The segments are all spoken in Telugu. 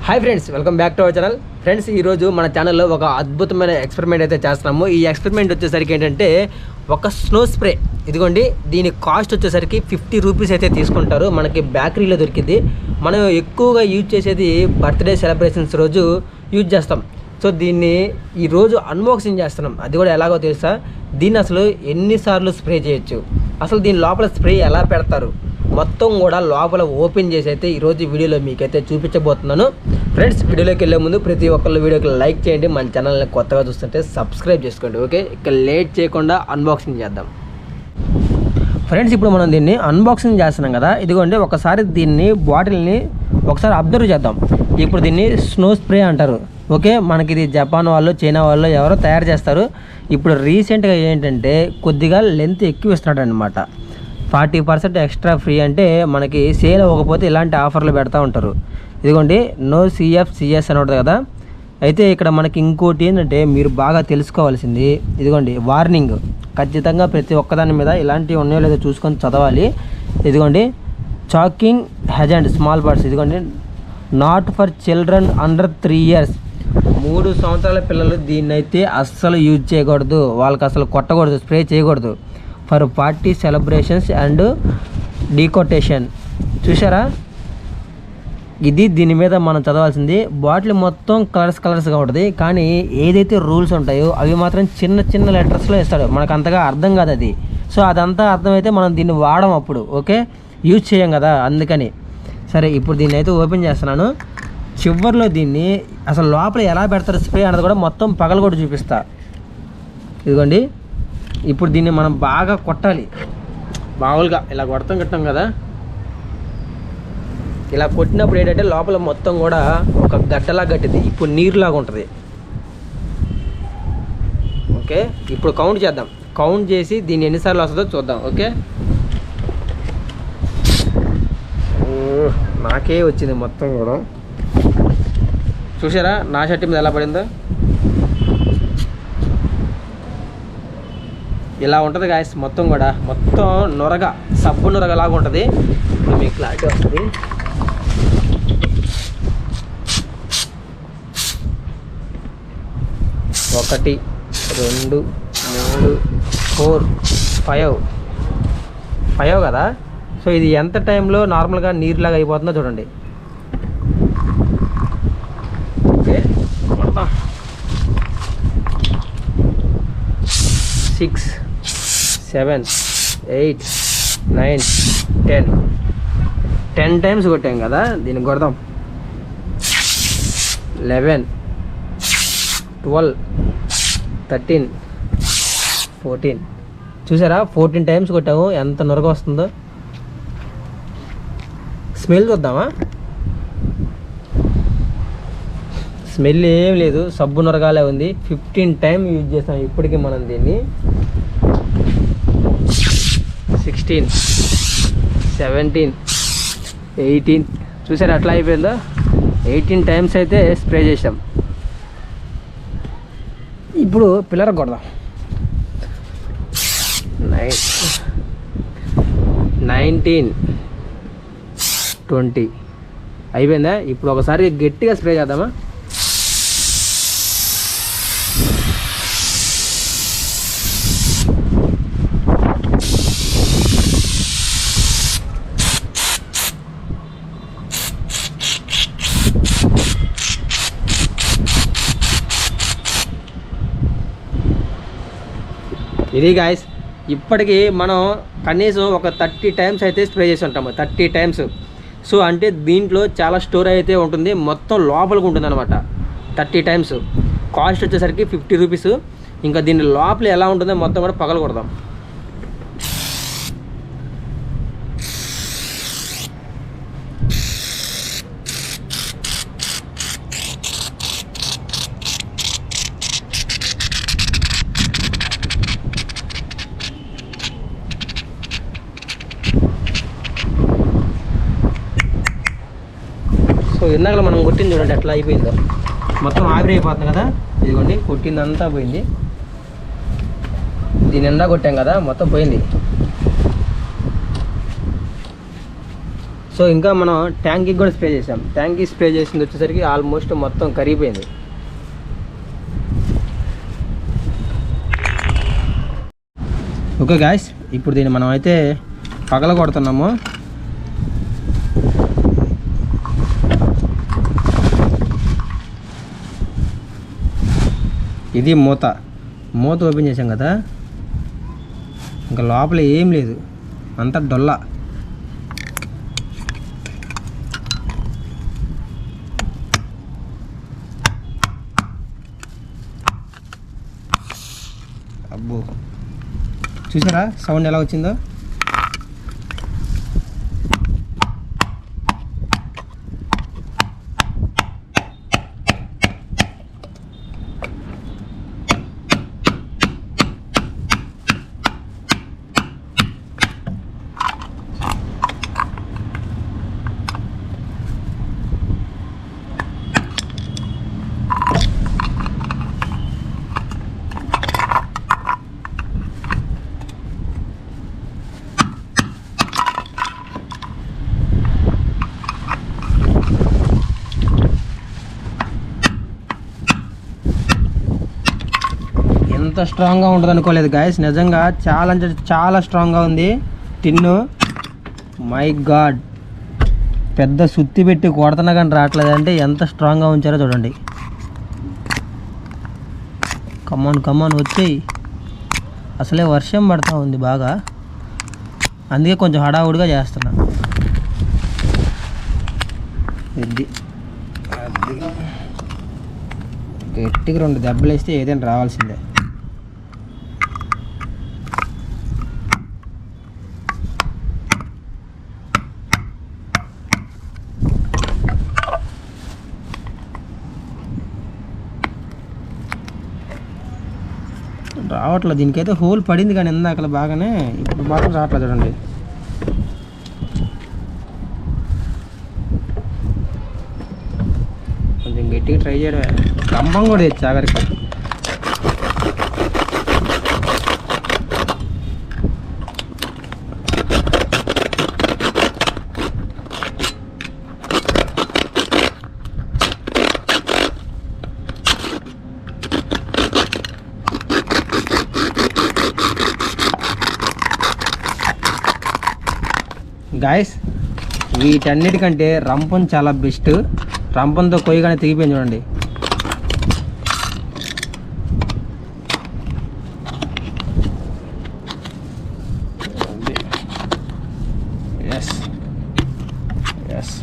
Hi friends, welcome back to our channel. Friends, ఈరోజు మన ఛానల్లో ఒక అద్భుతమైన ఎక్స్పెరిమెంట్ అయితే చేస్తున్నాము. ఈ ఎక్స్పెరిమెంట్ వచ్చేసరికి ఏంటంటే ఒక స్నో స్ప్రే. ఇదిగోండి, దీని కాస్ట్ వచ్చేసరికి 50 రూపీస్ అయితే తీసుకుంటారు. మనకి బేకరీలో దొరికింది. మనం ఎక్కువగా యూజ్ చేసేది బర్త్డే సెలబ్రేషన్స్ రోజు యూజ్ చేస్తాం. సో దీన్ని ఈరోజు అన్బాక్సింగ్ చేస్తున్నాం. అది కూడా ఎలాగో తెలుసా? దీన్ని అసలు ఎన్నిసార్లు స్ప్రే చేయొచ్చు, అసలు దీని లోపల స్ప్రే ఎలా పెడతారు, మొత్తం కూడా లోపల ఓపెన్ చేసి అయితే ఈరోజు వీడియోలో మీకైతే చూపించబోతున్నాను. ఫ్రెండ్స్, వీడియోలోకి వెళ్ళే ముందు ప్రతి ఒక్కళ్ళు వీడియోకి లైక్ చేయండి, మన ఛానల్ని కొత్తగా చూస్తుంటే సబ్స్క్రైబ్ చేసుకోండి. ఓకే, ఇక లేట్ చేయకుండా అన్బాక్సింగ్ చేద్దాం. ఫ్రెండ్స్, ఇప్పుడు మనం దీన్ని అన్బాక్సింగ్ చేస్తున్నాం కదా. ఇదిగోండి, ఒకసారి దీన్ని బాటిల్ని ఒకసారి అబ్జర్వ్ చేద్దాం. ఇప్పుడు దీన్ని స్నో స్ప్రే అంటారు. ఓకే, మనకి ఇది జపాన్ వాళ్ళు, చైనా వాళ్ళు ఎవరో తయారు చేస్తారు. ఇప్పుడు రీసెంట్గా ఏంటంటే కొద్దిగా లెంత్ ఎక్కువ ఇస్తున్నాడు అనమాట. 40% ఎక్స్ట్రా ఫ్రీ అంటే మనకి సేల్ అవ్వకపోతే ఇలాంటి ఆఫర్లు పెడతా ఉంటారు. ఇదిగోండి, నో CFCS అని ఉంటుంది కదా. అయితే ఇక్కడ మనకి ఇంకోటి ఏంటంటే మీరు బాగా తెలుసుకోవాల్సింది, ఇదిగోండి వార్నింగ్. ఖచ్చితంగా ప్రతి ఒక్కదాని మీద ఇలాంటివి ఉన్నాయో లేదో చూసుకొని చదవాలి. ఇదిగోండి, చాకింగ్ హెజండ్ స్మాల్ బర్డ్స్. ఇదిగోండి, not for children under 3 years. 3 సంవత్సరాల పిల్లలు దీన్ని అయితే అస్సలు యూజ్ చేయకూడదు, వాళ్ళకి అసలు కొట్టకూడదు, స్ప్రే చేయకూడదు. For party celebrations and decoration. చూసారా, ఇది దీని మీద మనం చదవాల్సింది. బాటిల్ మొత్తం కలర్స్గా ఉంటుంది, కానీ ఏదైతే రూల్స్ ఉంటాయో అవి మాత్రం చిన్న చిన్న లెటర్స్లో ఇస్తాడు. మనకు అంతగా అర్థం కాదు అది. సో అదంతా అర్థమైతే మనం దీన్ని వాడడం అప్పుడు. ఓకే, యూజ్ చేయం కదా, అందుకని. సరే, ఇప్పుడు దీన్ని అయితే ఓపెన్ చేస్తున్నాను. చివర్లో దీన్ని అసలు లోపల ఎలా పెడతారు స్ప్రే అన్నది కూడా మొత్తం పగలు కూడా చూపిస్తా. ఇదిగోండి, ఇప్పుడు దీన్ని మనం బాగా కొట్టాలి. మామూలుగా ఇలా కొడతాం కదా. ఇలా కొట్టినప్పుడు ఏంటంటే లోపల మొత్తం కూడా ఒక గడ్డలా గట్టింది, ఇప్పుడు నీరులాగా ఉంటుంది. ఓకే, ఇప్పుడు కౌంట్ చేద్దాం. కౌంట్ చేసి దీన్ని ఎన్నిసార్లు వస్తుందో చూద్దాం. ఓకే, నాకే వచ్చింది మొత్తం కూడా. చూసారా నా షర్ట్ మీద ఎలా పడిందో? ఇలా ఉంటుంది గాయస్. మొత్తం కూడా మొత్తం నొరగ, సబ్బు నొరగలాగా ఉంటుంది. ఇప్పుడు మీకు క్లారిటీ వస్తుంది. ఒకటి, 2, 3, 4, 5 కదా. సో ఇది ఎంత టైంలో నార్మల్గా నీరులాగా అయిపోతుందో చూడండి. ఓకే, 6, 7, 8, 9, 10 టైమ్స్ కొట్టాం కదా. దీన్ని కొడదాం. 11, 12, 13, 14. చూసారా, 14 టైమ్స్ కొట్టాము. ఎంత నొరగ వస్తుందో. స్మెల్ చూద్దామా? స్మెల్ ఏం లేదు, సబ్బు నొరగాలే ఉంది. 15 టైం యూజ్ చేస్తాం ఇప్పటికీ మనం దీన్ని. 16, 17, 18. చూసారా అట్లా అయిపోయిందో. 18 టైమ్స్ అయితే స్ప్రే చేసాం. ఇప్పుడు పిల్లర్ కొడదాం. 19, 20 అయిపోయిందా? ఇప్పుడు ఒకసారి గట్టిగా స్ప్రే చేద్దామా? ఇది గాయస్, ఇప్పటికీ మనం కనీసం ఒక 30 టైమ్స్ అయితే స్ప్రే చేసి ఉంటాము. 30 టైమ్స్. సో అంటే దీంట్లో చాలా స్టోర్ అయితే ఉంటుంది, మొత్తం లోపలికి ఉంటుంది అనమాట. 30 టైమ్స్. కాస్ట్ వచ్చేసరికి 50 రూపీస్. ఇంకా దీని లోపల ఎలా ఉంటుందో మొత్తం కూడా పగలు కొడదాం. సో ఇందాక మనం కొట్టింది చూడండి ఎట్లా అయిపోయిందో. మొత్తం ఆవిరి అయిపోతుంది కదా. ఇదిగోండి, కొట్టిందంతా పోయింది. దీని నిండా కొట్టాం కదా, మొత్తం పోయింది. సో ఇంకా మనం ట్యాంక్కి కూడా స్ప్రే చేసాం. ట్యాంక్కి స్ప్రే చేసింది వచ్చేసరికి ఆల్మోస్ట్ మొత్తం కరిగిపోయింది. ఓకే గాయ్స్, ఇప్పుడు దీన్ని మనం అయితే పగల కొడుతున్నాము. ఇది మూత ఓపెన్ చేసాం కదా, ఇంకా లోపల ఏం లేదు, అంతా డొల్ల. అబ్బో, చూసారా సౌండ్ ఎలా వచ్చిందో? ఎంత స్ట్రాంగ్గా ఉంటుంది అనుకోలేదు గాయస్, నిజంగా చాలా అంటే చాలా స్ట్రాంగ్గా ఉంది టిన్ను. మై గాడ్, పెద్ద సుత్తి పెట్టి కొడుతున్నా కానీ రావట్లేదు అంటే ఎంత స్ట్రాంగ్గా ఉంచారో చూడండి. కమాన్ వచ్చేయి. అసలే వర్షం పడుతూ ఉంది బాగా, అందుకే కొంచెం హడావుడిగా చేస్తున్నా. ఇది గట్టిగా 2 దెబ్బలు వేస్తే ఏదైనా రావాల్సిందే. రావట్లేదు, దీనికైతే హోల్ పడింది కానీ ఇందాక బాగానే, ఇప్పుడు మాత్రం రావట్లేదు చూడండి. కొంచెం గట్టిగా ట్రై చేయడమే. స్తంభం కూడా తెచ్చి ఆఖరికి. గాయస్, వీటన్నిటికంటే రంపం చాలా బెస్ట్. రంపంతో కొయ్యగానే తెగిపోయింది చూడండి. ఎస్ ఎస్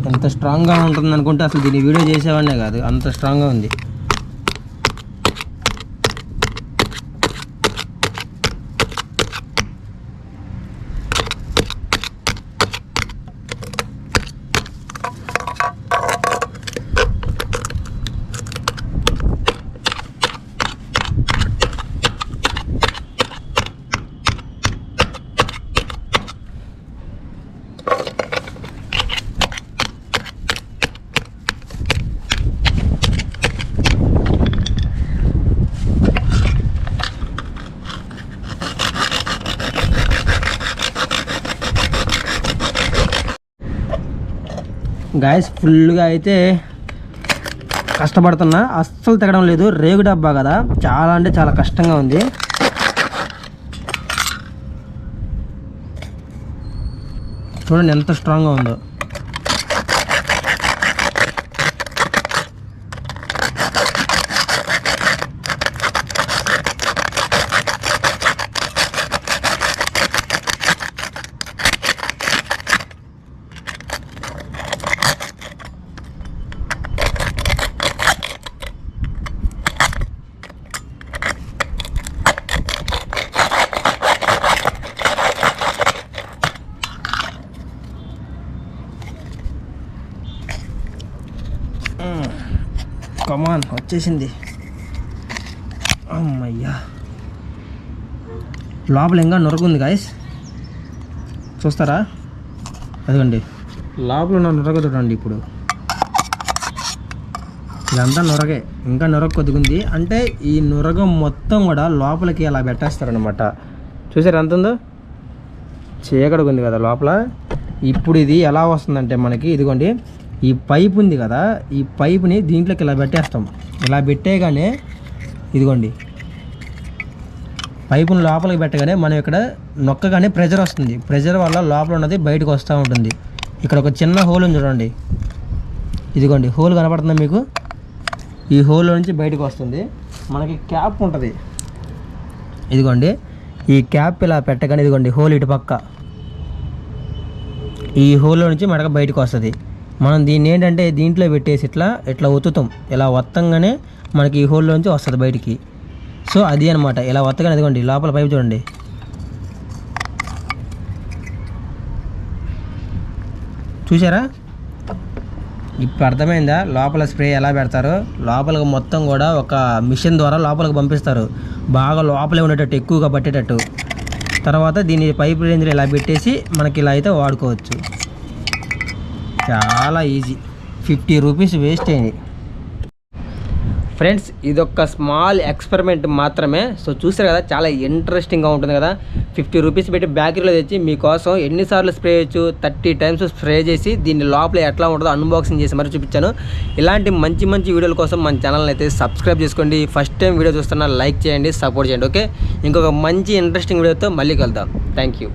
ఎంత స్ట్రాంగ్గా ఉంటుంది అనుకుంటే అసలు దీన్ని వీడియో చేసేవాడినే కాదు, అంత స్ట్రాంగ్గా ఉంది. గాయస్, ఫుల్గా అయితే కష్టపడుతున్నా, అస్సలు తెగడం లేదు. రేగు డబ్బా కదా, చాలా అంటే చాలా కష్టంగా ఉంది. చూడండి ఎంత స్ట్రాంగ్గా ఉందో. వచ్చేసింది. అమ్మయ్యా, లోపల ఇంకా నొరకుంది గాయస్, చూస్తారా? అదిగండి లోపల ఉన్న నొరగ చూడండి. ఇప్పుడు ఇదంతా నొరగే, ఇంకా నొరగ కొద్దిగా ఉంది. అంటే ఈ నొరగ మొత్తం కూడా లోపలికి అలా పెట్టేస్తారనమాట. చూసారు ఎంత ఉందో, చీకటిగా ఉంది కదా లోపల. ఇప్పుడు ఇది ఎలా వస్తుందంటే మనకి, ఇదిగోండి ఈ పైప్ ఉంది కదా, ఈ పైప్ని దీంట్లోకి ఇలా పెట్టేస్తాం. ఇలా పెట్టేగానే ఇదిగోండి పైపుని లోపలికి పెట్టగానే మనం ఇక్కడ నొక్కగానే ప్రెజర్ వస్తుంది. ప్రెజర్ వల్ల లోపల ఉన్నది బయటకు వస్తూ ఉంటుంది. ఇక్కడ ఒక చిన్న హోల్ ఉంది చూడండి, ఇదిగోండి హోల్ కనపడుతుందా మీకు? ఈ హోల్లో నుంచి బయటకు వస్తుంది. మనకి క్యాప్ ఉంటుంది, ఇదిగోండి ఈ క్యాప్ ఇలా పెట్టగానే ఇదిగోండి హోల్ ఇటు పక్క, ఈ హోల్లో నుంచి మనకు బయటకు వస్తుంది. మనం దీన్ని ఏంటంటే దీంట్లో పెట్టేసి ఇట్లా ఒత్తుతాం. ఇలా ఒత్తంగానే మనకి ఈ హోల్లో నుంచి వస్తుంది బయటికి. సో అది అనమాట. ఇలా ఒత్తగానే ఇదిగోండి లోపల పైపు చూడండి, చూసారా? ఇప్పుడు అర్థమైందా లోపల స్ప్రే ఎలా పెడతారో? లోపలికి మొత్తం కూడా ఒక మిషన్ ద్వారా లోపలికి పంపిస్తారు, బాగా లోపలే ఉండేటట్టు, ఎక్కువగా పట్టేటట్టు. తర్వాత దీన్ని పైప్ రేంజ్లో ఇలా పెట్టేసి మనకి ఇలా అయితే వాడుకోవచ్చు. చాలా ఈజీ, 50 రూపీస్ వేస్ట్ అయింది ఫ్రెండ్స్. ఇదొక స్మాల్ ఎక్స్పెరిమెంట్ మాత్రమే. సో చూసారు కదా, చాలా ఇంట్రెస్టింగ్గా ఉంటుంది కదా. 50 రూపీస్ పెట్టి బేకరీలో తెచ్చి మీకోసం ఎన్నిసార్లు స్ప్రే చేయొచ్చు, 30 టైమ్స్ స్ప్రే చేసి దీన్ని లోపల ఎట్లా ఉంటుందో అన్బాక్సింగ్ చేసి మరి చూపించాను. ఇలాంటి మంచి మంచి వీడియోల కోసం మన ఛానల్ని అయితే సబ్స్క్రైబ్ చేసుకోండి. ఫస్ట్ టైం వీడియో చూస్తున్నా లైక్ చేయండి, సపోర్ట్ చేయండి. ఓకే, ఇంకొక మంచి ఇంట్రెస్టింగ్ వీడియోతో మళ్ళీ కలుద్దాం. Thank you.